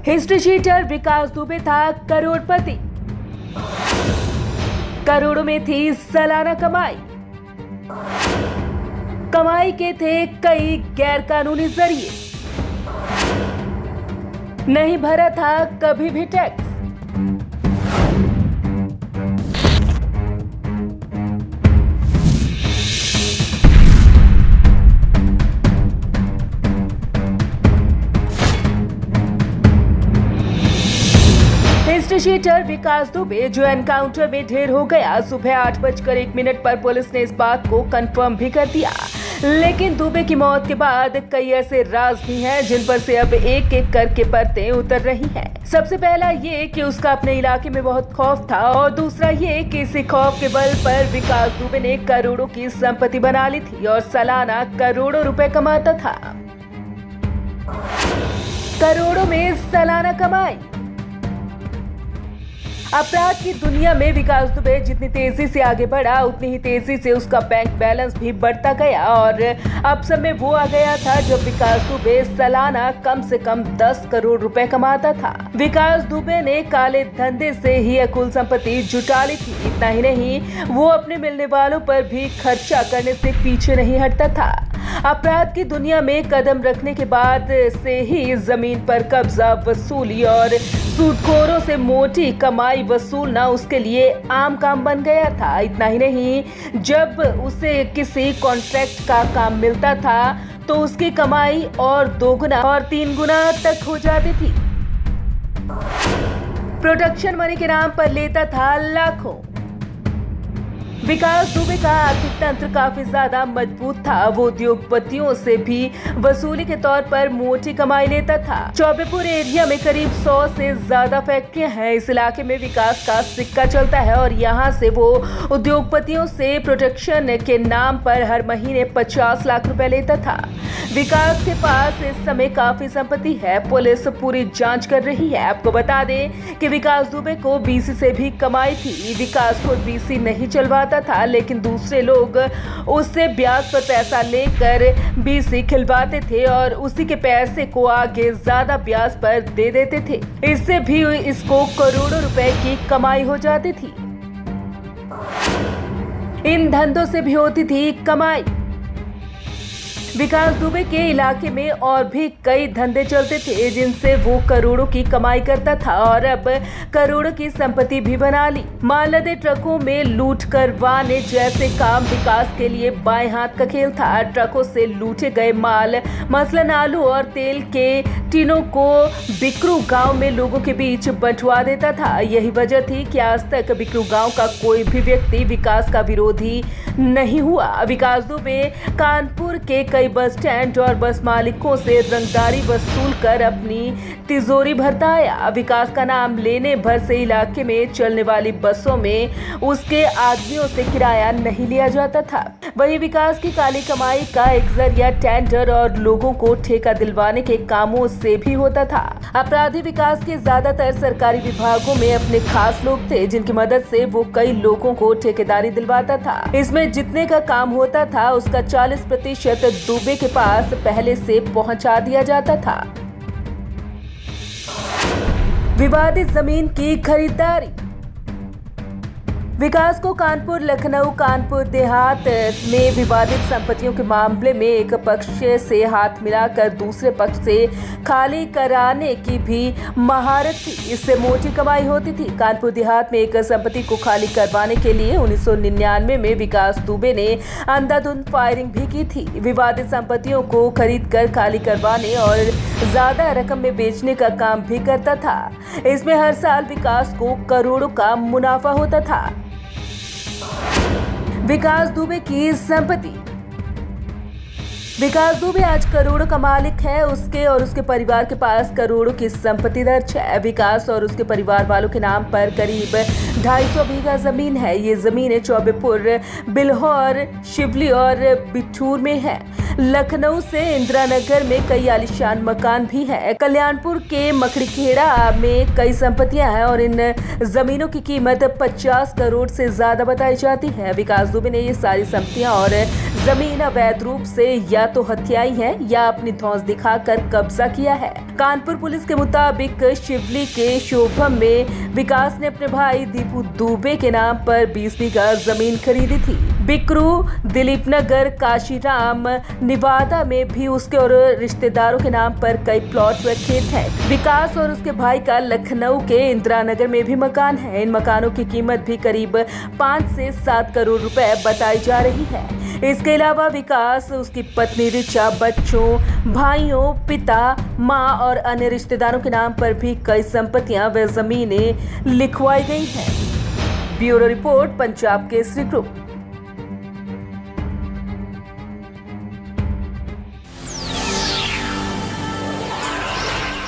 History sheeter विकास दुबे था करोड़पति। करोड़ों में थी सालाना कमाई। कमाई के थे कई गैरकानूनी जरिए। नहीं भरा था कभी भी टैक्स। हिस्ट्री शीटर विकास दुबे जो एनकाउंटर में ढेर हो गया, सुबह 8:01 पर पुलिस ने इस बात को कंफर्म भी कर दिया। लेकिन दुबे की मौत के बाद कई ऐसे राज भी हैं जिन पर से अब एक एक करके परतें उतर रही हैं। सबसे पहला ये कि उसका अपने इलाके में बहुत खौफ था, और दूसरा ये कि इसी खौफ के बल पर विकास दुबे ने करोड़ों की संपत्ति बना ली थी और सालाना करोड़ों रुपए कमाता था। करोड़ों में सालाना कमाई। अपराध की दुनिया में विकास दुबे जितनी तेजी से आगे बढ़ा, उतनी ही तेजी से उसका बैंक बैलेंस भी बढ़ता गया, और अब समय वो आ गया था जब विकास दुबे सालाना कम से कम 10 करोड़ रुपए कमाता था। विकास दुबे ने काले धंधे से ही अकुल संपत्ति जुटा ली थी। इतना ही नहीं, वो अपने मिलने वालों पर भी खर्चा करने से पीछे नहीं हटता था। अपराध की दुनिया में कदम रखने के बाद से ही जमीन पर कब्जा वसूली और सूदखोरों से मोटी कमाई वसूलना उसके लिए आम काम बन गया था। इतना ही नहीं, जब उसे किसी कॉन्ट्रैक्ट का काम मिलता था तो उसकी कमाई और 2 गुना और 3 गुना तक हो जाती थी। प्रोडक्शन मनी के नाम पर लेता था लाखों। विकास दुबे का आर्थिक तंत्र काफी ज्यादा मजबूत था। वो उद्योगपतियों से भी वसूली के तौर पर मोटी कमाई लेता था। चौबेपुर एरिया में करीब 100 से ज्यादा फैक्ट्रियां हैं। इस इलाके में विकास का सिक्का चलता है और यहाँ से वो उद्योगपतियों से प्रोटेक्शन के नाम पर हर महीने 50 लाख रुपए लेता था। विकास के पास इस समय काफी संपत्ति है। पुलिस पूरी जांच कर रही है। आपको बता दें कि विकास दुबे को बीसी से भी कमाई थी। विकास को बीसी नहीं चलवाता था, लेकिन दूसरे लोग उससे ब्याज पर पैसा लेकर बीसी खिलवाते थे और उसी के पैसे को आगे ज्यादा ब्याज पर दे देते थे। इससे भी इसको करोड़ों रुपए की कमाई हो जाती थी। इन धंधों से भी होती थी कमाई। विकास दुबे के इलाके में और भी कई धंधे चलते थे जिनसे वो करोड़ों की कमाई करता था, और अब करोड़ों की संपत्ति भी बना ली। माल लदे ट्रकों में लूट करवाने जैसे काम विकास के लिए बाएं हाथ का खेल था। ट्रकों से लूटे गए माल, मसलन आलू और तेल के टीनों को बिकरू गांव में लोगों के बीच बंटवा देता था। यही वजह थी कि आज तक बिकरू गांव का कोई भी व्यक्ति विकास का विरोधी नहीं हुआ। विकास दुबे कानपुर के कई बस स्टैंड और बस मालिकों से रंगदारी वसूल कर अपनी तिजोरी भरता आया। विकास का नाम लेने भर से इलाके में चलने वाली बसों में उसके आदमियों से किराया नहीं लिया जाता था। वहीं विकास की काली कमाई का एक जरिया टेंडर और लोगों को ठेका दिलवाने के कामों से भी होता था। अपराधी विकास के ज्यादातर सरकारी विभागों में अपने खास लोग थे जिनकी मदद से वो कई लोगों को ठेकेदारी दिलवाता था। इसमें जितने का काम होता था उसका 40% दुबे के पास पहले से पहुंचा दिया जाता था। विवादित जमीन की खरीदारी। विकास को कानपुर, लखनऊ, कानपुर देहात में विवादित संपत्तियों के मामले में एक पक्ष से हाथ मिलाकर दूसरे पक्ष से खाली कराने की भी महारत थी। इससे मोटी कमाई होती थी। कानपुर देहात में एक संपत्ति को खाली करवाने के लिए 1999 में विकास दुबे ने अंधाधुंध फायरिंग भी की थी। विवादित संपत्तियों को खरीदकर खाली करवाने और ज्यादा रकम में बेचने का काम भी करता था। इसमें हर साल विकास को करोड़ों का मुनाफा होता था। विकास दुबे की संपत्ति। विकास दुबे आज करोड़ों का मालिक है। उसके और उसके परिवार के पास करोड़ों की संपत्ति दर्ज है। विकास और उसके परिवार वालों के नाम पर करीब 250 बीघा जमीन है। ये जमीनें चौबेपुर, बिल्हौर, शिवली और बिठूर में है। लखनऊ से इंदिरा नगर में कई आलीशान मकान भी हैं। कल्याणपुर के मकड़ीखेड़ा में कई संपत्तियां हैं और इन जमीनों की कीमत 50 करोड़ से ज्यादा बताई जाती है। विकास दुबे ने ये सारी संपत्तियां और जमीन अवैध रूप से या तो हथियाई है या अपनी धौंस दिखाकर कब्जा किया है। कानपुर पुलिस के मुताबिक शिवली के शोभम में विकास ने अपने भाई दीपू दुबे के नाम पर 20 बीघा जमीन खरीदी थी। बिकरू, दिलीप नगर, काशीराम, निवादा में भी उसके और रिश्तेदारों के नाम पर कई प्लॉट व खेत हैं। विकास और उसके भाई का लखनऊ के इंदिरा नगर में भी मकान है। इन मकानों की कीमत भी करीब 5 से 7 करोड़ रुपए बताई जा रही है। इसके अलावा विकास, उसकी पत्नी रिचा, बच्चों, भाइयों, पिता, मां और अन्य रिश्तेदारों के नाम पर भी कई संपत्तियां व जमीनें लिखवाई गई हैं। Bureau report, Punjab Kesari group.